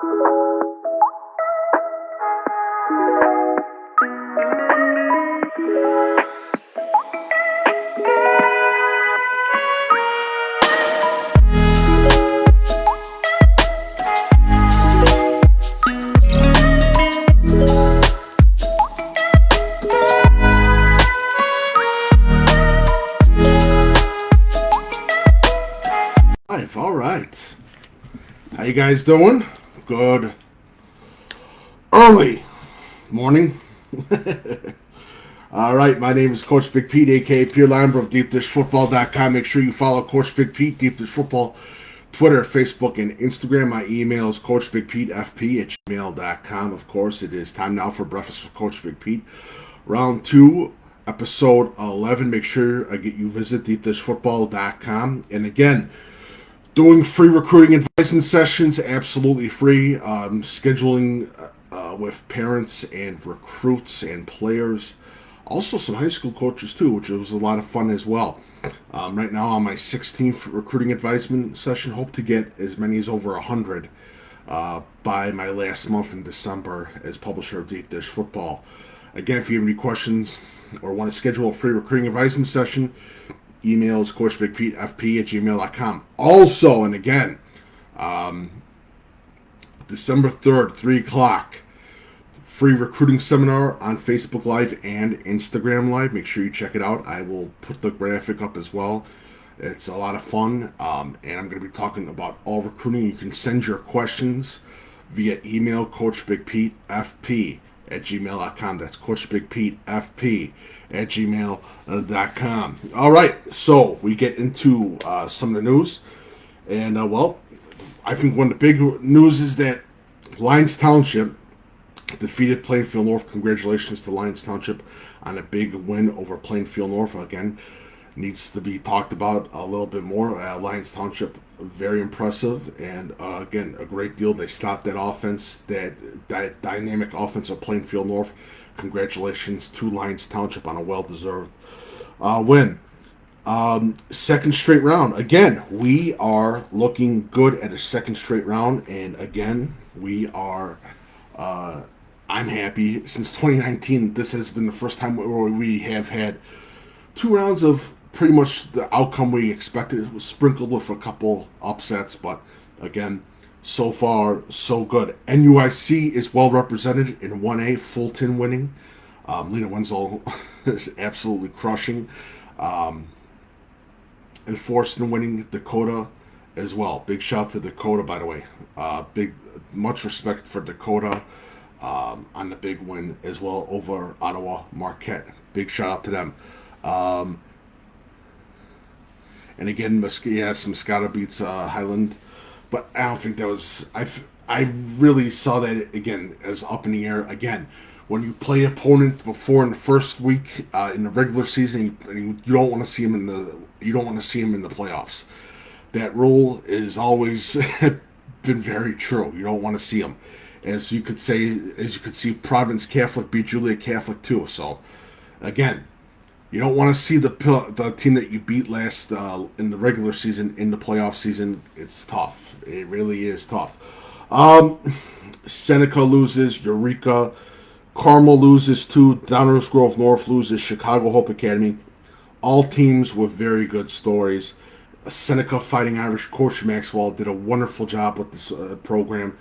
All right. How you guys doing? Good. Early morning. All right. My name is Coach Big Pete, a.k.a. Pierre Lambert of DeepDishFootball.com. Make sure you follow Coach Big Pete, Deep Dish Football, Twitter, Facebook, and Instagram. My email is CoachBigPeteFP@gmail.com. Of course, it is time now for Breakfast with Coach Big Pete. Round 2, episode 11. Make sure I get you visit DeepDishFootball.com. And again, doing free recruiting advisement sessions, absolutely free. Scheduling with parents and recruits and players. Also some high school coaches too, which was a lot of fun as well. Right now on my 16th recruiting advisement session. Hope to get as many as over 100 by my last month in December as publisher of Deep Dish Football. Again, if you have any questions or want to schedule a free recruiting advisement session, email is CoachBigPeteFP@gmail.com. Also, and again, December 3rd, 3 o'clock, free recruiting seminar on Facebook Live and Instagram Live. Make sure you check it out. I will put the graphic up as well. It's a lot of fun, and I'm going to be talking about all recruiting. You can send your questions via email, CoachBigPeteFP@gmail.com. That's CoachBigPeteFP@gmail.com. All right, so we get into some of the news. And, I think one of the big news is that Lyons Township defeated Plainfield North. Congratulations to Lyons Township on a big win over Plainfield North. Again, needs to be talked about a little bit more. Lyons Township, very impressive, and again, a great deal. They stopped that offense, that dynamic offense of Plainfield North. Congratulations to Lyons Township on a well-deserved win. Second straight round. Again, we are looking good at a second straight round, and again, we are... I'm happy. Since 2019, this has been the first time where we have had 2 rounds of pretty much the outcome we expected. It was sprinkled with a couple upsets, but again, so far, so good. NUIC is well represented in 1A, Fulton winning. Lena Wenzel is absolutely crushing. And Forston winning Dakota as well. Big shout to Dakota, by the way. Much respect for Dakota on the big win as well over Ottawa Marquette. Big shout out to them. And again, Moscata beats Highland, but I don't think that was. I really saw that again as up in the air. Again, when you play opponent before in the first week in the regular season, you don't want to see him in the playoffs. That rule is always been very true. You don't want to see them. As you could see, Providence Catholic beat Juliet Catholic too. So, again, you don't want to see the team that you beat last in the regular season in the playoff season. It's tough. It really is tough. Seneca loses. Eureka. Carmel loses too. Downers Grove North loses. Chicago Hope Academy. All teams with very good stories. Seneca Fighting Irish. Coach Maxwell did a wonderful job with this program.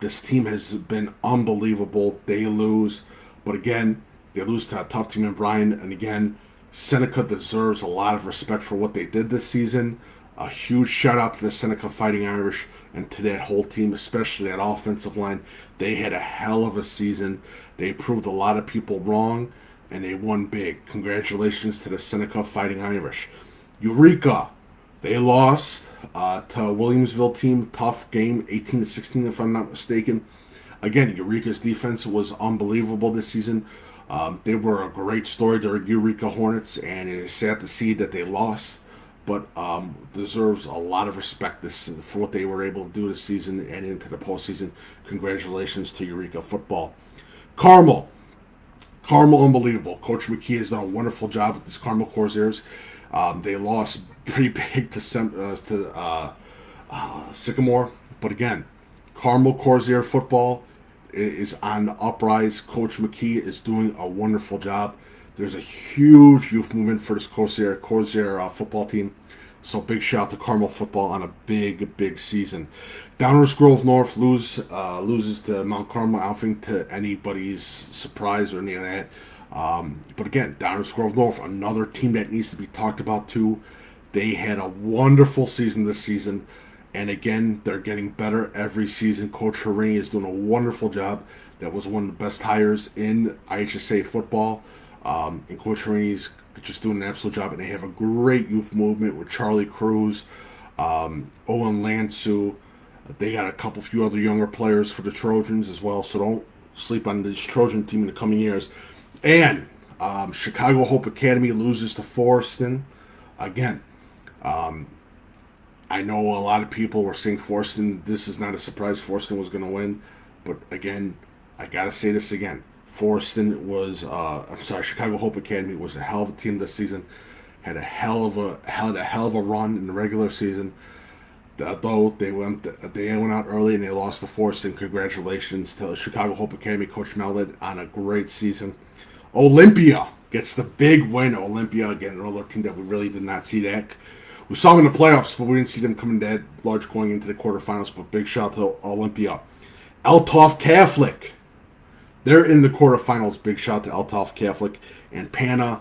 This team has been unbelievable. They lose, but again, they lose to a tough team in Bryan. And again, Seneca deserves a lot of respect for what they did this season. A huge shout out to the Seneca Fighting Irish and to that whole team, especially that offensive line. They had a hell of a season. They proved a lot of people wrong, and they won big. Congratulations to the Seneca Fighting Irish. Eureka, they lost to a Williamsville team. Tough game, 18-16 if I'm not mistaken. Again, Eureka's defense was unbelievable this season. They were a great story. They're Eureka Hornets, and it is sad to see that they lost, but deserves a lot of respect for what they were able to do this season and into the postseason. Congratulations to Eureka football. Carmel, unbelievable. Coach McKee has done a wonderful job with this Carmel Corsairs. They lost pretty big to Sycamore, but again, Carmel Corsair football is on the uprise. Coach McKee is doing a wonderful job. There's a huge youth movement for this Corsair football team. So big shout out to Carmel football on a big season. Downers Grove North loses to Mount Carmel. I don't think to anybody's surprise or any of that. But again, Downers Grove North, another team that needs to be talked about too. They had a wonderful season this season. And again, they're getting better every season. Coach Harini is doing a wonderful job. That was one of the best hires in IHSA football. And Coach Harini's just doing an absolute job. And they have a great youth movement with Charlie Cruz, Owen Lansu. They got a few other younger players for the Trojans as well. So don't sleep on this Trojan team in the coming years. And Chicago Hope Academy loses to Forreston. Again, I know a lot of people were saying Forreston, this is not a surprise, Forreston was going to win. But again, I got to say this again. Forreston was, Chicago Hope Academy was a hell of a team this season. Had a hell of a run in the regular season. Though they went out early and they lost to Forreston. Congratulations to Chicago Hope Academy, Coach Mellett, on a great season. Olympia gets the big win. Olympia, again, another team that we really did not see that. We saw them in the playoffs, but we didn't see them coming that large going into the quarterfinals. But big shout out to Olympia. Althoff Catholic, they're in the quarterfinals. Big shout out to Althoff Catholic. And Pana,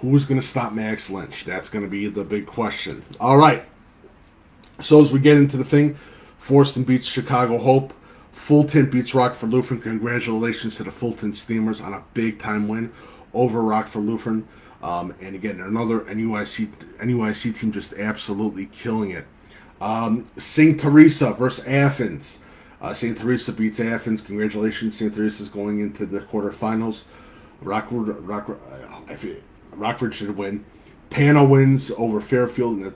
who's going to stop Max Lynch? That's going to be the big question. All right. So as we get into the thing, Forreston beats Chicago Hope. Fulton beats Rockford Lutheran. Congratulations to the Fulton Steamers on a big-time win over Rockford Lutheran. And again, another NUIC team just absolutely killing it. St. Teresa versus Athens. St. Teresa beats Athens. Congratulations, St. Teresa's going into the quarterfinals. Rockford should win. Pana wins over Fairfield in a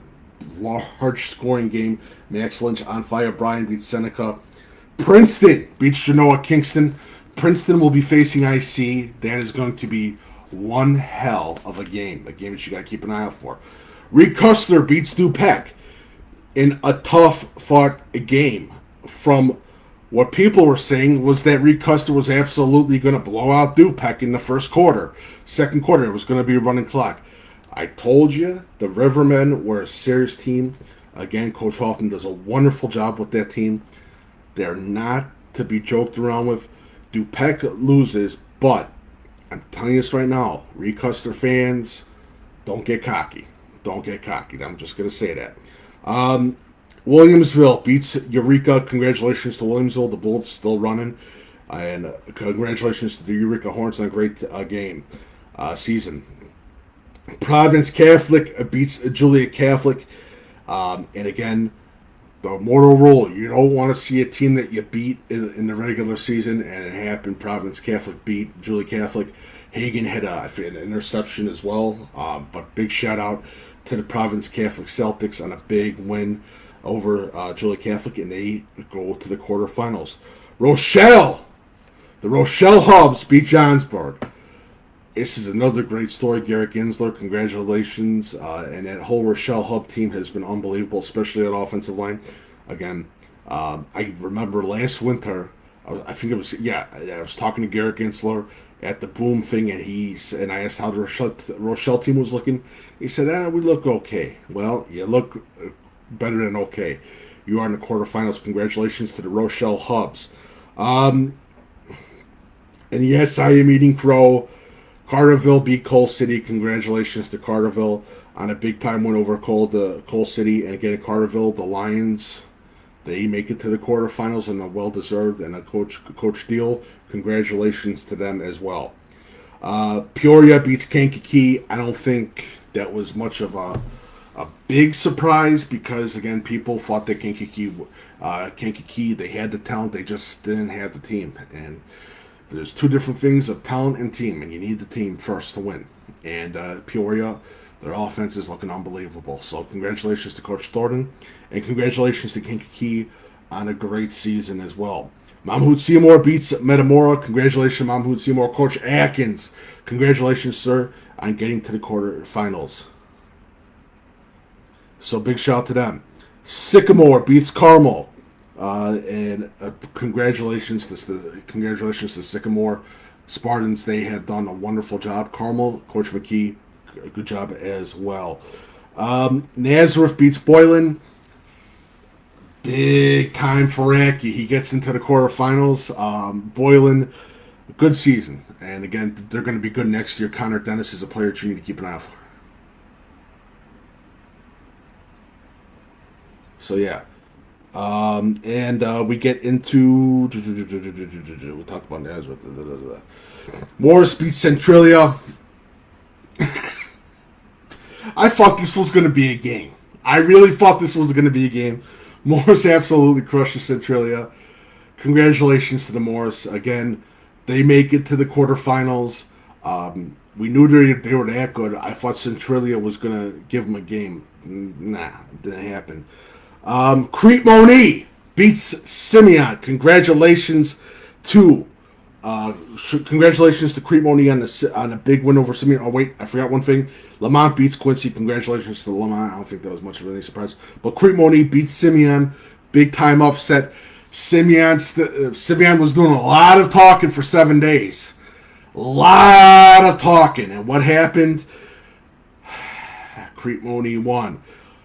large scoring game. Max Lynch on fire. Bryan beats Seneca. Princeton beats Genoa Kingston. Princeton will be facing IC. That is going to be one hell of a game that you got to keep an eye out for. Reed Custer beats DuPage in a tough fought game. From what people were saying was that Reed Custer was absolutely going to blow out DuPage in the first quarter. Second quarter, it was going to be a running clock. I told you, the Rivermen were a serious team. Again, Coach Hoffman does a wonderful job with that team. They're not to be joked around with. DuPage loses, but I'm telling you this right now, Reed Custer fans, don't get cocky. Don't get cocky. I'm just going to say that. Williamsville beats Eureka. Congratulations to Williamsville. The Bullets still running. And congratulations to the Eureka Hornets on a great season. Providence Catholic beats Juliet Catholic. And again, the mortal rule, you don't want to see a team that you beat in the regular season, and it happened. Providence Catholic beat Juliet Catholic. Hagen had an interception as well. But big shout out to the Providence Catholic Celtics on a big win over Juliet Catholic, and they go to the quarterfinals. Rochelle! The Rochelle Hubs beat Johnsburg. This is another great story. Garrett Ginsler, congratulations. And that whole Rochelle Hub team has been unbelievable, especially at offensive line. Again, I remember last winter, I was talking to Garrett Ginsler at the Boom thing, and I asked how the Rochelle team was looking. He said, we look okay. Well, you look better than okay. You are in the quarterfinals. Congratulations to the Rochelle Hubs. And yes, I am eating crow. Carterville beat Coal City. Congratulations to Carterville on a big-time win over Coal City. And again, Carterville, the Lions, they make it to the quarterfinals and are well-deserved. And Coach Deal, congratulations to them as well. Peoria beats Kankakee. I don't think that was much of a big surprise because, again, people thought that Kankakee, they had the talent, they just didn't have the team. And there's two different things of talent and team, and you need the team first to win. And Peoria, their offense is looking unbelievable. So congratulations to Coach Thornton, and congratulations to Kankakee on a great season as well. Mamhood Seymour beats Metamora. Congratulations, Mamhood Seymour. Coach Atkins, congratulations, sir, on getting to the quarterfinals. So big shout out to them. Sycamore beats Carmel. And congratulations to Sycamore Spartans. They have done a wonderful job. Carmel, Coach McKee, good job as well. Nazareth beats Boylan. Big time for Aki. He gets into the quarterfinals. Boylan, good season. And again, they're going to be good next year. Connor Dennis is a player that you need to keep an eye out for. So, yeah. We get into... We talked about Nazareth. Morris beats Centralia. I thought this was going to be a game. I really thought this was going to be a game. Morris absolutely crushes Centralia. Congratulations to the Morris. Again, they make it to the quarterfinals. We knew they were that good. I thought Centralia was going to give them a game. Nah, didn't happen. Crete Moni beats Simeon. Congratulations to Crete Moni on a big win over Simeon. Oh wait, I forgot one thing. Lamont beats Quincy. Congratulations to Lamont. I don't think that was much of any surprise. But Crete Moni beats Simeon. Big time upset. Simeon was doing a lot of talking for 7 days. A lot of talking. And what happened? Crete Moni won.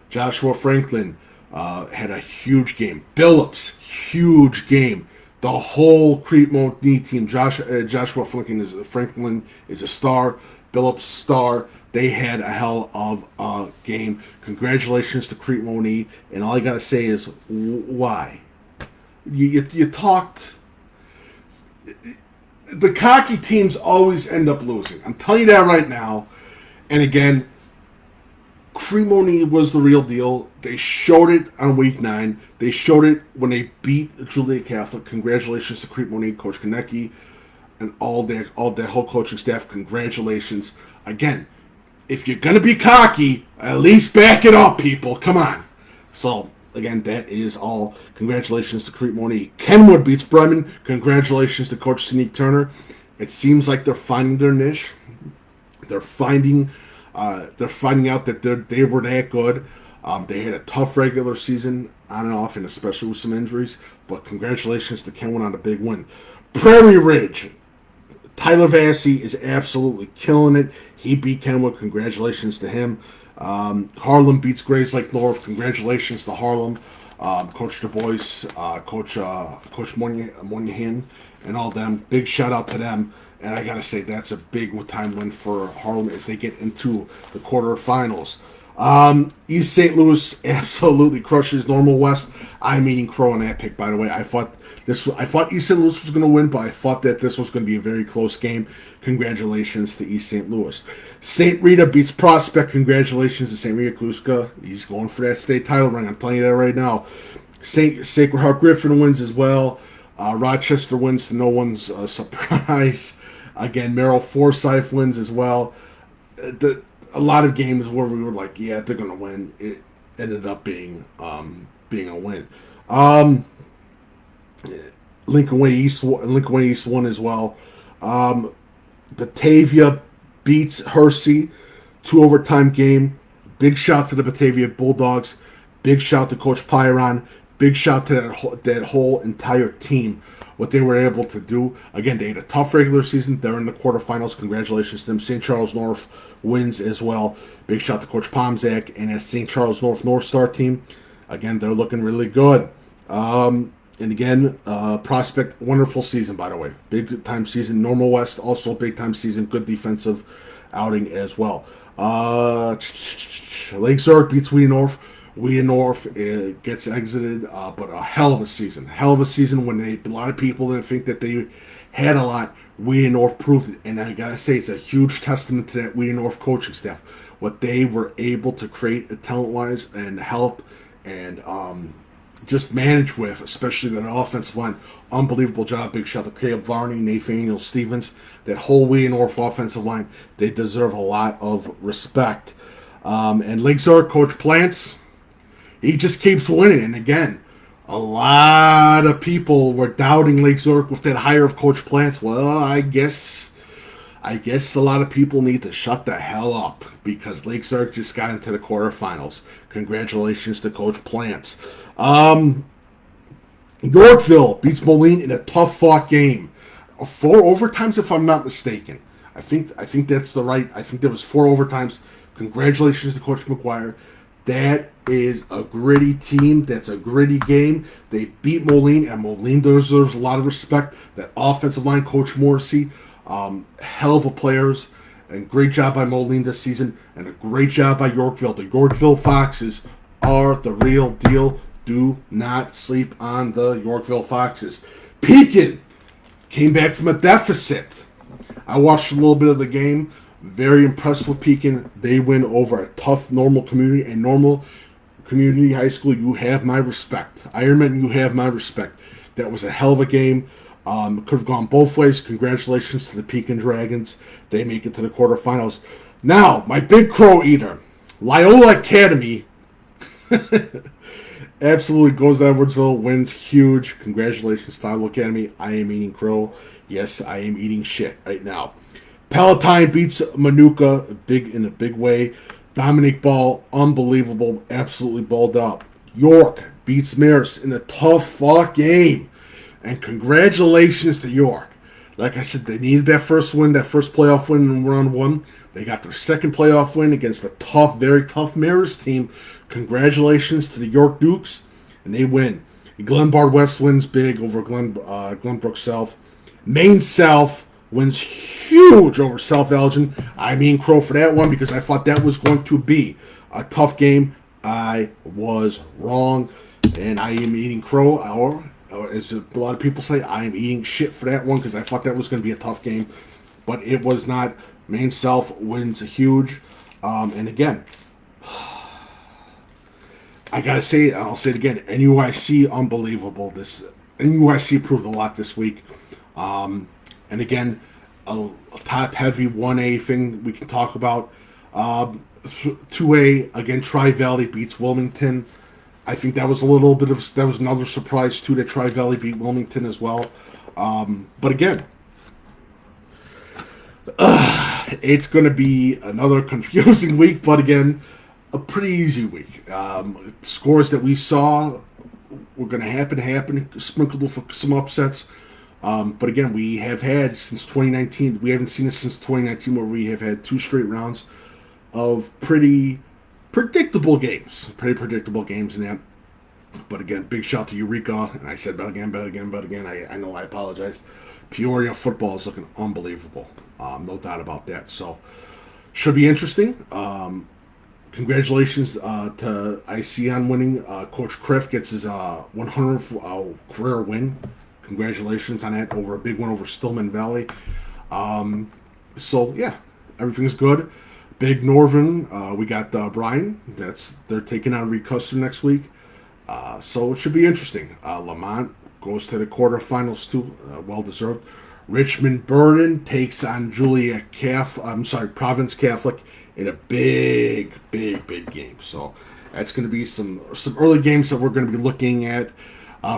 Joshua Franklin had a huge game. Billups, huge game. The whole Crete Moni team. Joshua Franklin is a star. Billups star. They had a hell of a game. Congratulations to Crete Moni. And all I gotta say is, why? You talked. The cocky teams always end up losing. I'm telling you that right now. And again, Crete Moni was the real deal. They showed it on week 9. They showed it when they beat Julia Catholic. Congratulations to Crete Moni, Coach Konecki, and all their whole coaching staff. Congratulations. Again, if you're going to be cocky, at least back it up, people. Come on. So, again, that is all. Congratulations to Crete Moni. Kenwood beats Bremen. Congratulations to Coach Sneak Turner. It seems like they're finding their niche. They're finding out that they were that good. They had a tough regular season on and off, and especially with some injuries. But congratulations to Kenwood on a big win. Prairie Ridge. Tyler Vassey is absolutely killing it. He beat Kenwood. Congratulations to him. Harlem beats Grays Lake North. Congratulations to Harlem. Coach Du Bois, Coach Moynihan, and all them. Big shout out to them. And I got to say, that's a big time win for Harlem as they get into the quarterfinals. East St. Louis absolutely crushes Normal West. I'm eating crow on that pick, by the way. I thought East St. Louis was going to win, but I thought that this was going to be a very close game. Congratulations to East St. Louis. St. Rita beats Prospect. Congratulations to St. Rita Kuska. He's going for that state title ring. I'm telling you that right now. Sacred Heart Griffin wins as well. Rochester wins to no one's surprise. Again, Merrill Forsyth wins as well. A lot of games where we were like, yeah, they're going to win. It ended up being a win. Lincoln Way East won as well. Batavia beats Hersey. 2 overtime game. Big shout to the Batavia Bulldogs. Big shout to Coach Pyron. Big shout to that whole entire team. What they were able to do. Again, they had a tough regular season. They're in the quarterfinals. Congratulations to them. St. Charles North wins as well. Big shout to Coach Pomzak and that St. Charles North Star team. Again, they're looking really good. And again, Prospect, wonderful season, by the way. Big time season. Normal West, also big time season. Good defensive outing as well. Lake Zurich beats Wheaton North. Wheaton North gets exited, but a hell of a season. Hell of a season when a lot of people didn't think that they had a lot. Wheaton North proved it. And I got to say, it's a huge testament to that Wheaton North coaching staff. What they were able to create talent-wise and help and just manage with, especially that offensive line. Unbelievable job. Big shout to Caleb Varney, Nathaniel Stevens. That whole Wheaton North offensive line, they deserve a lot of respect. And Lake Zurich, Coach Plants, he just keeps winning. And again, a lot of people were doubting Lake Zurich with that hire of Coach Plants. Well, I guess a lot of people need to shut the hell up because Lake Zurich just got into the quarterfinals. Congratulations to Coach Plants. Yorkville beats Moline in a tough-fought game. 4 overtimes, if I'm not mistaken. I think that's the right. I think there was 4 overtimes. Congratulations to Coach McGuire. That is a gritty team. That's a gritty game. They beat Moline, and Moline deserves a lot of respect. That offensive line, Coach Morrissey, hell of a players, and great job by Moline this season, and a great job by Yorkville. The Yorkville Foxes are the real deal. Do not sleep on the Yorkville Foxes. Pekin came back from a deficit. I watched a little bit of the game. Very impressed with Pekin. They win over a tough Normal community. And Normal Community High School, you have my respect. Ironman, you have my respect. That was a hell of a game. Could have gone both ways. Congratulations to the Pekin Dragons. They make it to the quarterfinals. Now, my big crow eater, Loyola Academy, absolutely goes to Edwardsville, wins huge. Congratulations to Loyola Academy. I am eating crow. Yes, I am eating shit right now. Palatine beats Manuka in a big way. Dominic Ball, unbelievable, absolutely balled up. York beats Marist in a tough fought game. And congratulations to York. Like I said, they needed that first win, that first playoff win in round 1. They got their second playoff win against a tough, very tough Marist team. Congratulations to the York Dukes, and they win. Glenbard West wins big over Glenbrook South. Maine South wins huge over South Elgin. I mean crow for that one because I thought that was going to be a tough game. I was wrong, and I am eating crow, or as a lot of people say, I am eating shit for that one because I thought that was going to be a tough game, but it was not. Maine South wins huge, and again, I gotta say it, and I'll say it again. NUIC, unbelievable. This NUIC proved a lot this week. And again, a top-heavy 1A thing we can talk about. 2A, again, Tri-Valley beats Wilmington. I think that was that was another surprise, too, that Tri-Valley beat Wilmington as well. But again, it's going to be another confusing week, but again, a pretty easy week. Scores that we saw were going to happen, sprinkled with some upsets. But again, we have had since 2019, we haven't seen it since 2019 where we have had 2 straight rounds of pretty predictable games. Pretty predictable games in that. But again, big shout to Eureka. And I said but again. I know I apologize. Peoria football is looking unbelievable. No doubt about that. So, should be interesting. Congratulations to IC on winning. Coach Kriff gets his 100th career win. Congratulations on that, over a big one over Stillman Valley. So, yeah, everything's good. Big Northern, we got Brian. They're taking on Reed Custer next week. So it should be interesting. Lamont goes to the quarterfinals too, well-deserved. Richmond Burden takes on Province Catholic in a big game. So that's going to be some early games that we're going to be looking at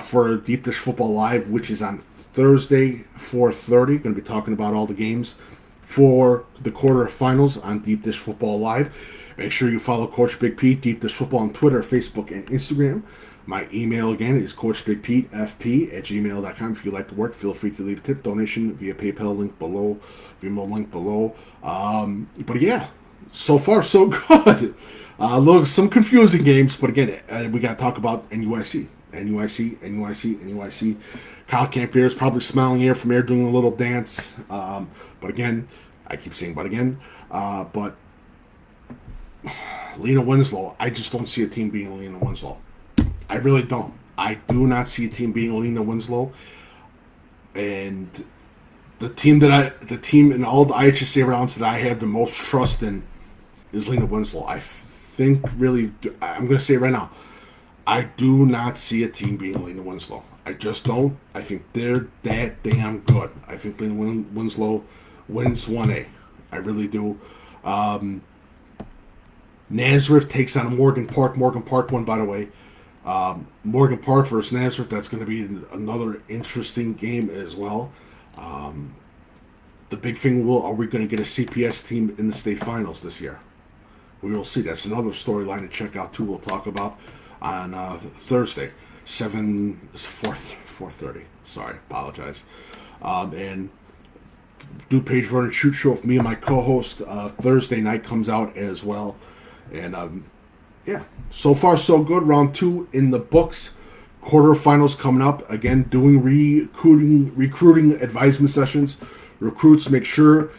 for Deep Dish Football Live, which is on Thursday, 4:30. Going to be talking about all the games for the quarterfinals on Deep Dish Football Live. Make sure you follow Coach Big Pete, Deep Dish Football on Twitter, Facebook, and Instagram. My email again is coachbigpetefp@gmail.com. If you like the work, feel free to leave a tip donation via PayPal link below, Venmo link below. But yeah, so far so good. Look, some confusing games, but again, we got to talk about NUIC. Kyle Campier is probably smiling ear from air, doing a little dance. But again, I keep saying but again. But Lena Winslow, I just don't see a team being Lena Winslow. I really don't. I do not see a team being Lena Winslow. And the team in all the IHSA rounds that I have the most trust in is Lena Winslow. I think really, I'm going to say it right now, I do not see a team being Lena Winslow. I just don't. I think they're that damn good. I think Lena Winslow wins 1A. I really do. Nazareth takes on Morgan Park. Morgan Park won, by the way. Morgan Park versus Nazareth. That's going to be another interesting game as well. The big thing are we going to get a CPS team in the state finals this year? We will see. That's another storyline to check out too. We'll talk about on Thursday. 4:30. Sorry, apologize. And DuPage Run Shoot Show with me and my co-host Thursday night comes out as well. And yeah, so far so good. Round 2 in the books. Quarterfinals coming up. Again, doing recruiting advisement sessions. Recruits, make sure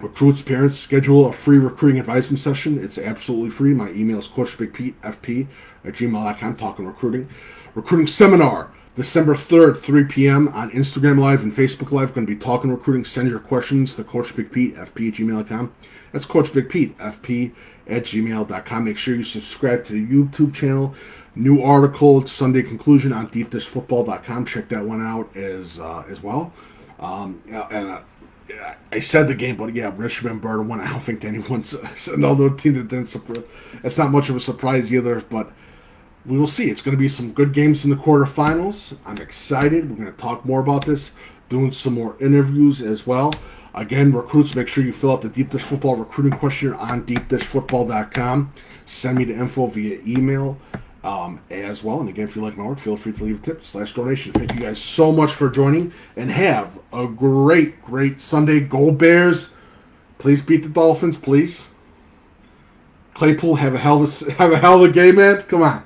recruits, parents, schedule a free recruiting advisement session. It's absolutely free. My email is coachbigpetefp@gmail.com, talking recruiting. Recruiting seminar, December 3rd, 3 p.m. on Instagram Live and Facebook Live. Going to be talking recruiting. Send your questions to coachbigpetefp@gmail.com. That's coachbigpetefp@gmail.com. Make sure you subscribe to the YouTube channel. New article, Sunday Conclusion on deepdishfootball.com. Check that one out as well. I said the game, but yeah, Richmond Bird won. I don't think anyone's another team that didn't. It's not much of a surprise either, but we will see. It's going to be some good games in the quarterfinals. I'm excited. We're going to talk more about this, doing some more interviews as well. Again, recruits, make sure you fill out the Deep Dish Football recruiting questionnaire on deepdishfootball.com. Send me the info via email as well. And again, if you like my work, feel free to leave a tip / donation. Thank you guys so much for joining, and have a great Sunday. Go Bears. Please beat the Dolphins, please. Claypool, have a hell of a game, man. Come on.